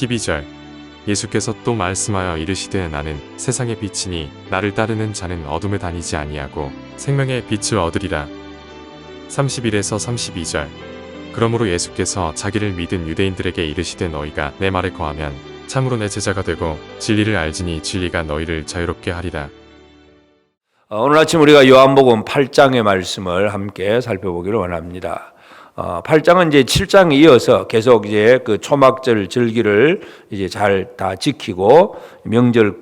12절 예수께서 또 말씀하여 이르시되 나는 세상의 빛이니 나를 따르는 자는 어둠에 다니지 아니하고 생명의 빛을 얻으리라. 31에서 32절 그러므로 예수께서 자기를 믿은 유대인들에게 이르시되 너희가 내 말에 거하면 참으로 내 제자가 되고 진리를 알지니 진리가 너희를 자유롭게 하리라. 오늘 아침 우리가 요한복음 8장의 말씀을 함께 살펴보기를 원합니다. 8장은 이제 7장에 이어서 계속 이제 그 초막절 절기를 이제 잘 다 지키고 명절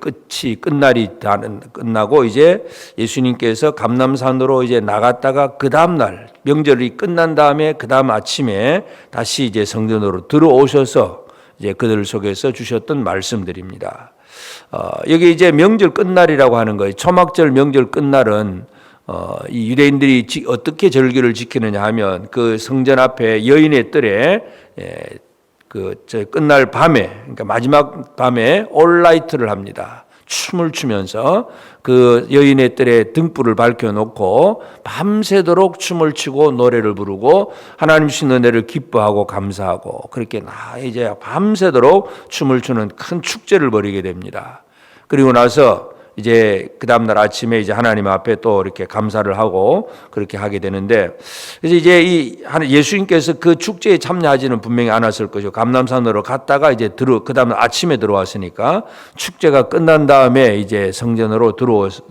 끝날이 끝나고 이제 예수님께서 감람산으로 이제 나갔다가 그 다음 날 명절이 끝난 다음에 그 다음 아침에 다시 이제 성전으로 들어오셔서 이제 그들 속에서 주셨던 말씀들입니다. 여기 이제 명절 끝날이라고 하는 거예요. 초막절 명절 끝날은 이 유대인들이 어떻게 절기를 지키느냐 하면 그 성전 앞에 여인의 뜰에 끝날 밤에, 그러니까 마지막 밤에 올라이트를 합니다. 춤을 추면서 그 여인의 뜰에 등불을 밝혀놓고 밤새도록 춤을 추고 노래를 부르고 하나님 주신 은혜를 기뻐하고 감사하고 그렇게 이제 밤새도록 춤을 추는 큰 축제를 벌이게 됩니다. 그리고 나서 이제 그 다음날 아침에 이제 하나님 앞에 또 이렇게 감사를 하고 그렇게 하게 되는데, 그래서 이제 예수님께서 그 축제에 참여하지는 분명히 않았을 것이고 감람산으로 갔다가 이제 그 다음날 아침에 들어왔으니까 축제가 끝난 다음에 이제 성전으로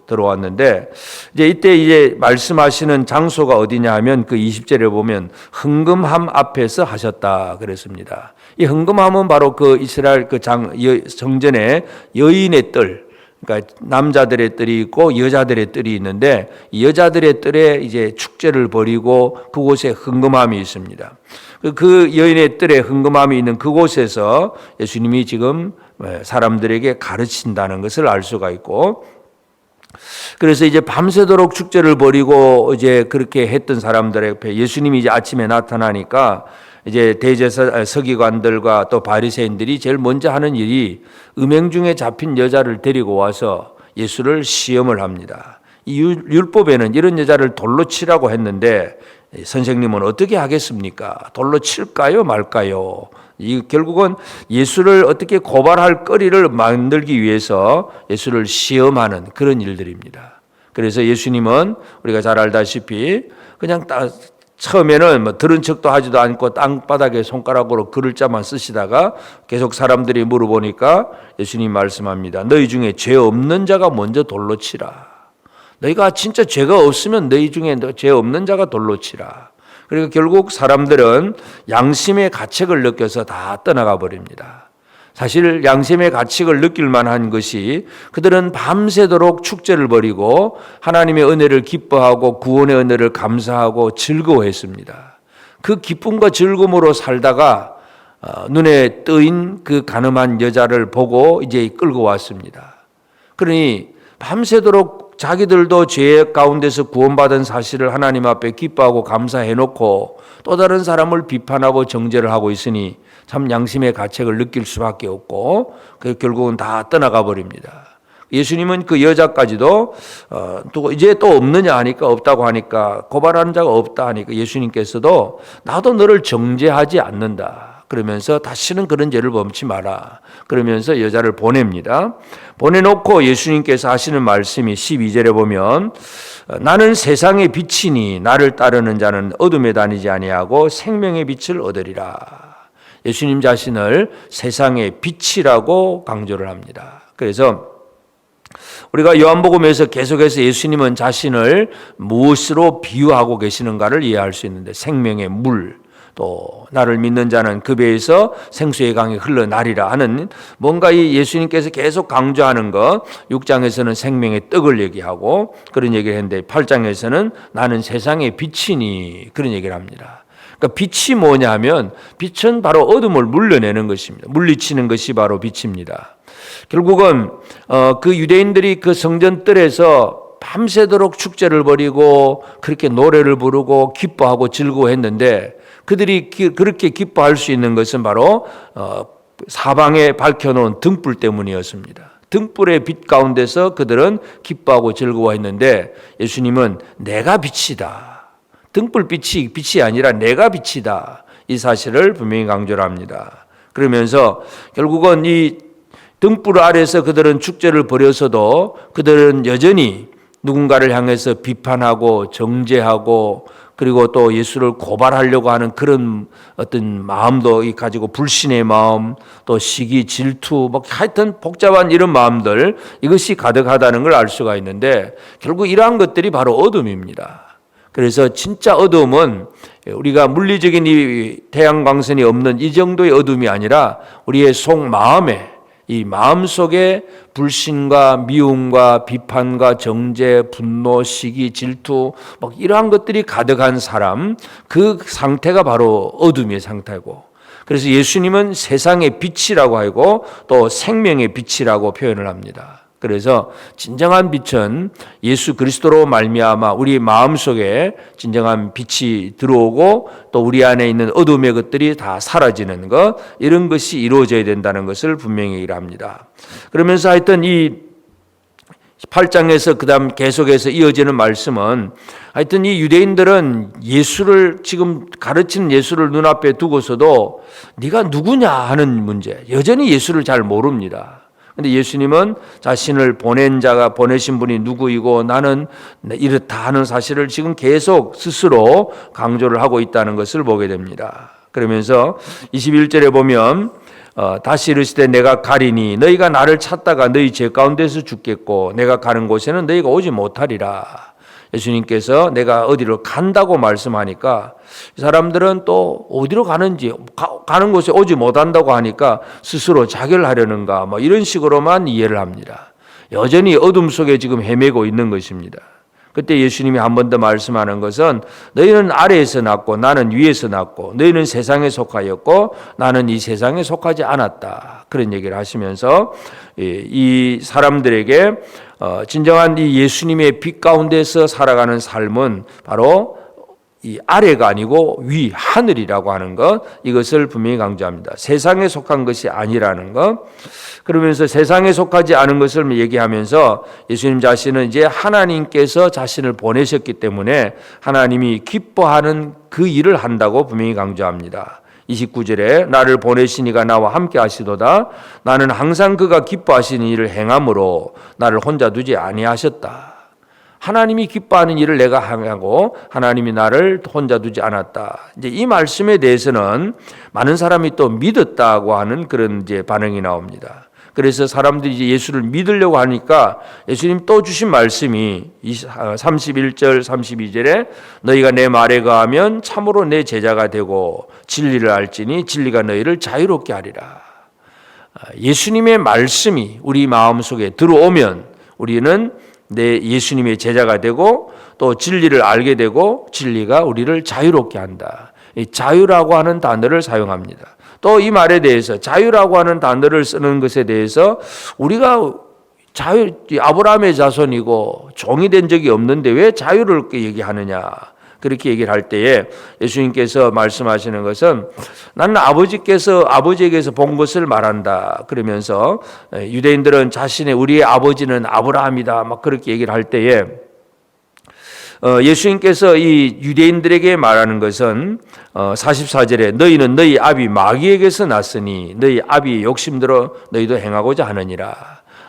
들어왔는데, 이제 이때 이제 말씀하시는 장소가 어디냐 하면 그 20절에 보면 흥금함 앞에서 하셨다 그랬습니다. 이 흥금함은 바로 그 이스라엘 그 성전의 여인의 뜰, 그러니까 남자들의 뜰이 있고 여자들의 뜰이 있는데 이 여자들의 뜰에 이제 축제를 벌이고 그곳에 흥금함이 있습니다. 그 여인의 뜰에 흥금함이 있는 그곳에서 예수님이 지금 사람들에게 가르친다는 것을 알 수가 있고, 그래서 이제 밤새도록 축제를 벌이고 이제 그렇게 했던 사람들 옆에 예수님이 이제 아침에 나타나니까 이제 대제사 서기관들과 또 바리새인들이 제일 먼저 하는 일이 음행 중에 잡힌 여자를 데리고 와서 예수를 시험을 합니다. 이 율법에는 이런 여자를 돌로 치라고 했는데 선생님은 어떻게 하겠습니까? 돌로 칠까요 말까요? 결국은 예수를 어떻게 고발할 거리를 만들기 위해서 예수를 시험하는 그런 일들입니다. 그래서 예수님은 우리가 잘 알다시피 그냥 처음에는 들은 척도 하지도 않고 땅바닥에 손가락으로 글자만 쓰시다가 계속 사람들이 물어보니까 예수님 말씀합니다. 너희 중에 죄 없는 자가 먼저 돌로 치라. 너희가 진짜 죄가 없으면 너희 중에 죄 없는 자가 돌로 치라. 그러니까 결국 사람들은 양심의 가책을 느껴서 다 떠나가 버립니다. 사실 양심의 가책을 느낄 만한 것이 그들은 밤새도록 축제를 벌이고 하나님의 은혜를 기뻐하고 구원의 은혜를 감사하고 즐거워했습니다. 그 기쁨과 즐거움으로 살다가 눈에 뜨인 그 가늠한 여자를 보고 이제 끌고 왔습니다. 그러니 밤새도록 자기들도 죄 가운데서 구원받은 사실을 하나님 앞에 기뻐하고 감사해놓고 또 다른 사람을 비판하고 정죄를 하고 있으니 참 양심의 가책을 느낄 수밖에 없고 결국은 다 떠나가 버립니다. 예수님은 그 여자까지도 또 이제 또 없느냐 하니까 없다고 하니까 고발하는 자가 없다 하니까 예수님께서도 나도 너를 정죄하지 않는다 그러면서 다시는 그런 죄를 범치 마라 그러면서 여자를 보냅니다. 보내놓고 예수님께서 하시는 말씀이 12절에 보면 나는 세상의 빛이니 나를 따르는 자는 어둠에 다니지 아니하고 생명의 빛을 얻으리라. 예수님 자신을 세상의 빛이라고 강조를 합니다. 그래서 우리가 요한복음에서 계속해서 예수님은 자신을 무엇으로 비유하고 계시는가를 이해할 수 있는데 생명의 물, 또 나를 믿는 자는 그 배에서 생수의 강이 흘러나리라 하는 뭔가 이 예수님께서 계속 강조하는 것, 6장에서는 생명의 떡을 얘기하고 그런 얘기를 했는데 8장에서는 나는 세상의 빛이니 그런 얘기를 합니다. 그러니까 빛이 뭐냐 하면 빛은 바로 어둠을 물려내는 것입니다. 물리치는 것이 바로 빛입니다. 결국은 그 유대인들이 그 성전 뜰에서 밤새도록 축제를 벌이고 그렇게 노래를 부르고 기뻐하고 즐거워했는데 그들이 그렇게 기뻐할 수 있는 것은 바로 사방에 밝혀놓은 등불 때문이었습니다. 등불의 빛 가운데서 그들은 기뻐하고 즐거워했는데 예수님은 내가 빛이다. 등불빛이 빛이 아니라 내가 빛이다. 이 사실을 분명히 강조를 합니다. 그러면서 결국은 이 등불 아래서 그들은 축제를 벌여서도 그들은 여전히 누군가를 향해서 비판하고 정죄하고 그리고 또 예수를 고발하려고 하는 그런 어떤 마음도 가지고 불신의 마음, 또 시기, 질투, 뭐 하여튼 복잡한 이런 마음들, 이것이 가득하다는 걸 알 수가 있는데 결국 이러한 것들이 바로 어둠입니다. 그래서 진짜 어둠은 우리가 물리적인 이 태양광선이 없는 이 정도의 어둠이 아니라 우리의 속마음에, 이 마음속에 불신과 미움과 비판과 정죄, 분노, 시기, 질투 막 이러한 것들이 가득한 사람, 그 상태가 바로 어둠의 상태고, 그래서 예수님은 세상의 빛이라고 하고 또 생명의 빛이라고 표현을 합니다. 그래서 진정한 빛은 예수 그리스도로 말미암아 우리 마음속에 진정한 빛이 들어오고 또 우리 안에 있는 어둠의 것들이 다 사라지는 것, 이런 것이 이루어져야 된다는 것을 분명히 얘기를 합니다. 그러면서 하여튼 이 8장에서 그다음 계속해서 이어지는 말씀은 하여튼 이 유대인들은 예수를 지금 가르치는 예수를 눈앞에 두고서도 네가 누구냐 하는 문제, 여전히 예수를 잘 모릅니다. 근데 예수님은 자신을 보낸 자가 보내신 분이 누구이고 나는 이렇다 하는 사실을 지금 계속 스스로 강조를 하고 있다는 것을 보게 됩니다. 그러면서 21절에 보면 다시 이르시되 내가 가리니 너희가 나를 찾다가 너희 죄 가운데서 죽겠고 내가 가는 곳에는 너희가 오지 못하리라. 예수님께서 내가 어디로 간다고 말씀하니까 이 사람들은 또 어디로 가는지 가는 곳에 오지 못한다고 하니까 스스로 자결하려는가 뭐 이런 식으로만 이해를 합니다. 여전히 어둠 속에 지금 헤매고 있는 것입니다. 그때 예수님이 한 번 더 말씀하는 것은 너희는 아래에서 났고 나는 위에서 났고 너희는 세상에 속하였고 나는 이 세상에 속하지 않았다. 그런 얘기를 하시면서 이 사람들에게 진정한 이 예수님의 빛 가운데서 살아가는 삶은 바로 이 아래가 아니고 위, 하늘이라고 하는 것, 이것을 분명히 강조합니다. 세상에 속한 것이 아니라는 것. 그러면서 세상에 속하지 않은 것을 얘기하면서 예수님 자신은 이제 하나님께서 자신을 보내셨기 때문에 하나님이 기뻐하는 그 일을 한다고 분명히 강조합니다. 29절에 나를 보내시니가 나와 함께 하시도다. 나는 항상 그가 기뻐하시는 일을 행함으로 나를 혼자 두지 아니하셨다. 하나님이 기뻐하는 일을 내가 하고 하나님이 나를 혼자 두지 않았다. 이제 이 말씀에 대해서는 많은 사람이 또 믿었다고 하는 그런 이제 반응이 나옵니다. 그래서 사람들이 이제 예수를 믿으려고 하니까 예수님 또 주신 말씀이 31절 32절에 너희가 내 말에 거하면 참으로 내 제자가 되고 진리를 알지니 진리가 너희를 자유롭게 하리라. 예수님의 말씀이 우리 마음속에 들어오면 우리는 내 예수님의 제자가 되고 또 진리를 알게 되고 진리가 우리를 자유롭게 한다. 이 자유라고 하는 단어를 사용합니다. 또 이 말에 대해서 자유라고 하는 단어를 쓰는 것에 대해서 우리가 아브라함의 자손이고 종이 된 적이 없는데 왜 자유를 얘기하느냐, 그렇게 얘기를 할 때에 예수님께서 말씀하시는 것은 나는 아버지에게서 본 것을 말한다. 그러면서 유대인들은 우리의 아버지는 아브라함이다 막 그렇게 얘기를 할 때에 예수님께서 이 유대인들에게 말하는 것은 44절에 너희는 너희 아비 마귀에게서 났으니 너희 아비의 욕심대로 너희도 행하고자 하느니라.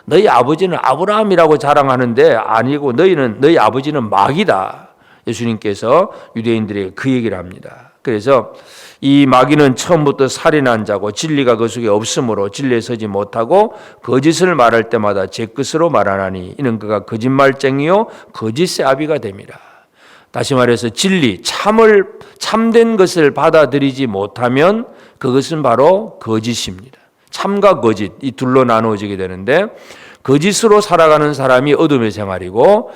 너희 아버지는 아브라함이라고 자랑하는데 아니고 너희 아버지는 마귀다. 예수님께서 유대인들에게 그 얘기를 합니다. 그래서 이 마귀는 처음부터 살인한 자고 진리가 그 속에 없으므로 진리에 서지 못하고 거짓을 말할 때마다 제 뜻으로 말하나니 이는 그가 거짓말쟁이요 거짓의 아비가 됨이라. 다시 말해서 진리, 참된 것을 받아들이지 못하면 그것은 바로 거짓입니다. 참과 거짓, 이 둘로 나누어지게 되는데 거짓으로 살아가는 사람이 어둠의 생활이고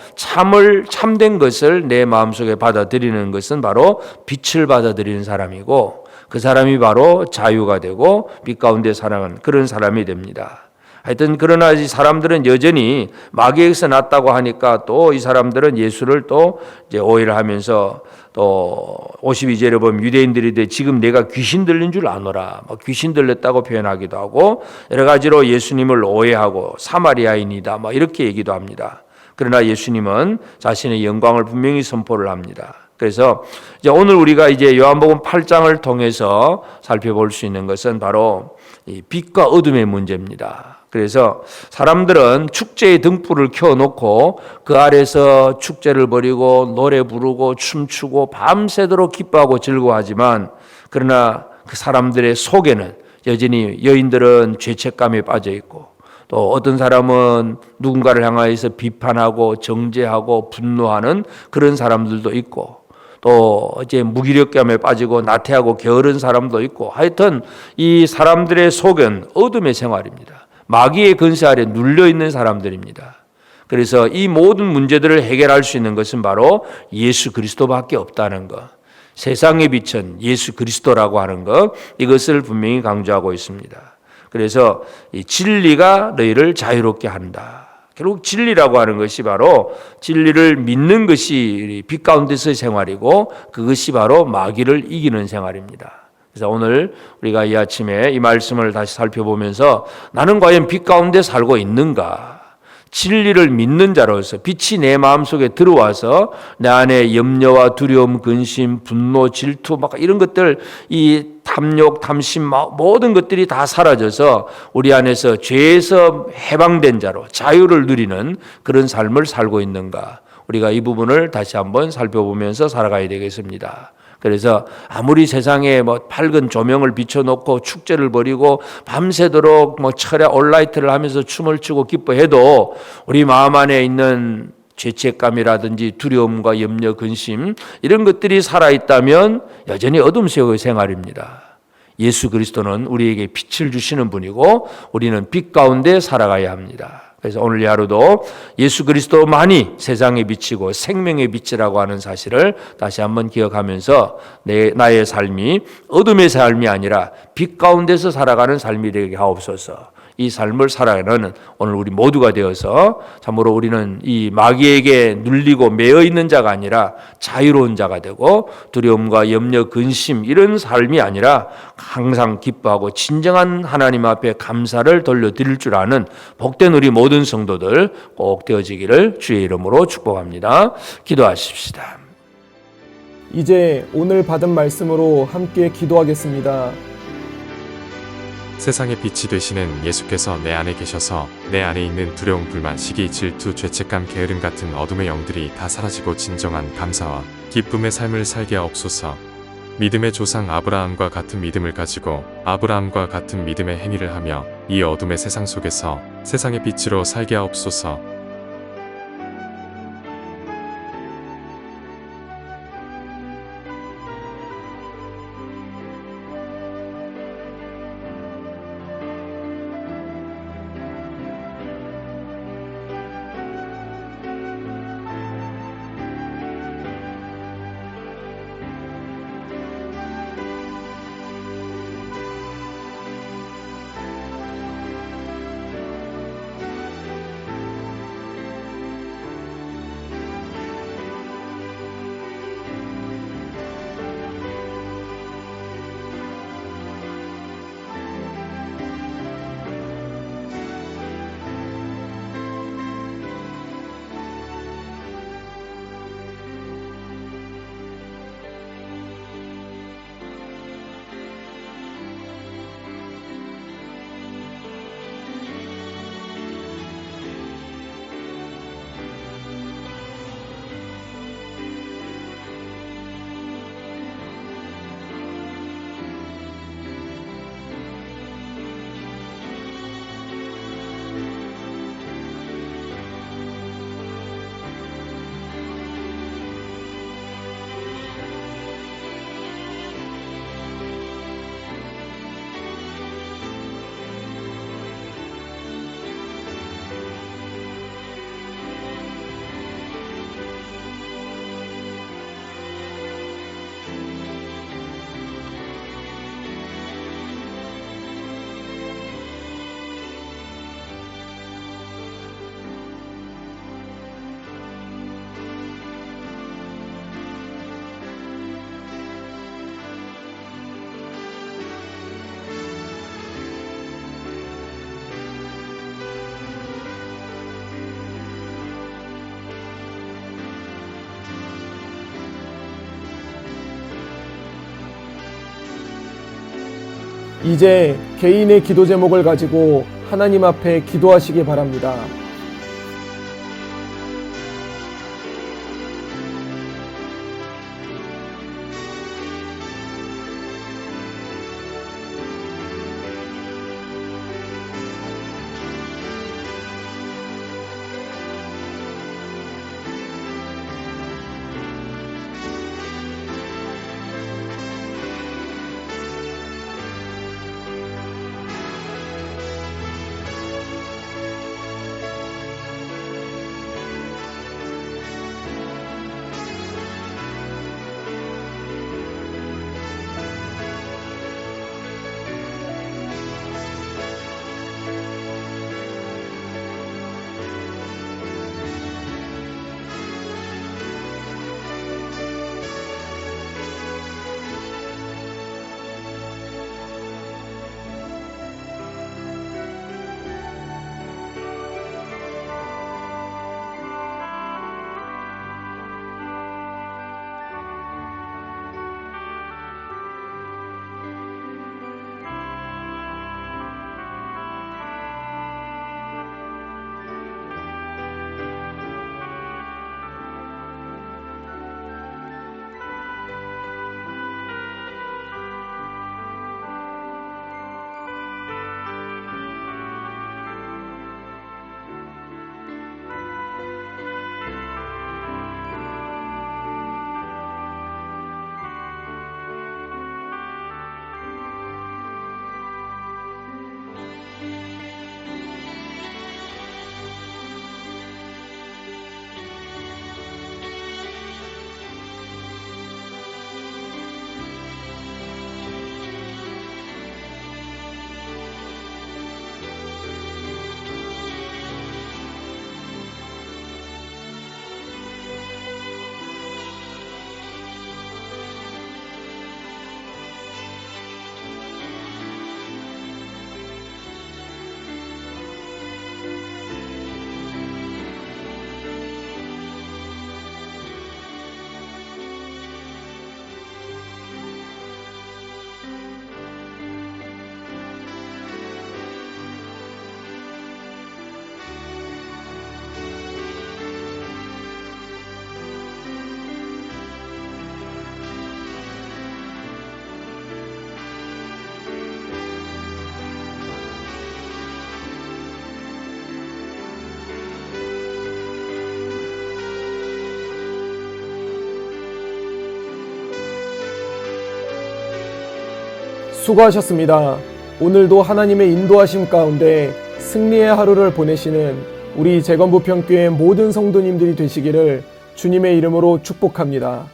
참된 것을 내 마음속에 받아들이는 것은 바로 빛을 받아들이는 사람이고 그 사람이 바로 자유가 되고 빛 가운데 살아가는 그런 사람이 됩니다. 하여튼 그러나 이 사람들은 여전히 마귀에게서 났다고 하니까 또 이 사람들은 예수를 또 이제 오해를 하면서 또 52절에 보면 유대인들이 지금 내가 귀신 들린 줄 아노라 귀신 들렸다고 표현하기도 하고 여러 가지로 예수님을 오해하고 사마리아인이다 이렇게 얘기도 합니다. 그러나 예수님은 자신의 영광을 분명히 선포를 합니다. 그래서 이제 오늘 우리가 이제 요한복음 8장을 통해서 살펴볼 수 있는 것은 바로 이 빛과 어둠의 문제입니다. 그래서 사람들은 축제의 등불을 켜놓고 그 아래서 축제를 벌이고 노래 부르고 춤추고 밤새도록 기뻐하고 즐거워하지만, 그러나 그 사람들의 속에는 여전히 여인들은 죄책감에 빠져 있고, 또 어떤 사람은 누군가를 향하여서 비판하고 정죄하고 분노하는 그런 사람들도 있고, 또 이제 무기력감에 빠지고 나태하고 게으른 사람도 있고, 하여튼 이 사람들의 속은 어둠의 생활입니다. 마귀의 근세 아래 눌려 있는 사람들입니다. 그래서 이 모든 문제들을 해결할 수 있는 것은 바로 예수 그리스도밖에 없다는 것, 세상의 빛은 예수 그리스도라고 하는 것, 이것을 분명히 강조하고 있습니다. 그래서 이 진리가 너희를 자유롭게 한다. 결국 진리라고 하는 것이 바로 진리를 믿는 것이 빛 가운데서의 생활이고, 그것이 바로 마귀를 이기는 생활입니다. 그래서 오늘 우리가 이 아침에 이 말씀을 다시 살펴보면서 나는 과연 빛 가운데 살고 있는가? 진리를 믿는 자로서 빛이 내 마음속에 들어와서 내 안에 염려와 두려움, 근심, 분노, 질투 막 이런 것들, 이 탐욕, 탐심 모든 것들이 다 사라져서 우리 안에서 죄에서 해방된 자로 자유를 누리는 그런 삶을 살고 있는가? 우리가 이 부분을 다시 한번 살펴보면서 살아가야 되겠습니다. 그래서 아무리 세상에 밝은 조명을 비춰놓고 축제를 벌이고 밤새도록 철야 온라이트를 하면서 춤을 추고 기뻐해도 우리 마음 안에 있는 죄책감이라든지 두려움과 염려, 근심 이런 것들이 살아있다면 여전히 어둠 속의 생활입니다. 예수 그리스도는 우리에게 빛을 주시는 분이고 우리는 빛 가운데 살아가야 합니다. 그래서 오늘 이 하루도 예수 그리스도만이 세상의 빛이고 생명의 빛이라고 하는 사실을 다시 한번 기억하면서 나의 삶이 어둠의 삶이 아니라 빛 가운데서 살아가는 삶이 되게 하옵소서. 이 삶을 살아가는 오늘 우리 모두가 되어서 참으로 우리는 이 마귀에게 눌리고 매여 있는 자가 아니라 자유로운 자가 되고, 두려움과 염려, 근심 이런 삶이 아니라 항상 기뻐하고 진정한 하나님 앞에 감사를 돌려드릴 줄 아는 복된 우리 모든 성도들 꼭 되어지기를 주의 이름으로 축복합니다. 기도하십시다. 이제 오늘 받은 말씀으로 함께 기도하겠습니다. 세상의 빛이 되시는 예수께서 내 안에 계셔서 내 안에 있는 두려움, 불만, 시기, 질투, 죄책감, 게으름 같은 어둠의 영들이 다 사라지고 진정한 감사와 기쁨의 삶을 살게 하옵소서. 믿음의 조상 아브라함과 같은 믿음을 가지고 아브라함과 같은 믿음의 행위를 하며 이 어둠의 세상 속에서 세상의 빛으로 살게 하옵소서. 이제 개인의 기도 제목을 가지고 하나님 앞에 기도하시기 바랍니다. 수고하셨습니다. 오늘도 하나님의 인도하심 가운데 승리의 하루를 보내시는 우리 재건부평교회 모든 성도님들이 되시기를 주님의 이름으로 축복합니다.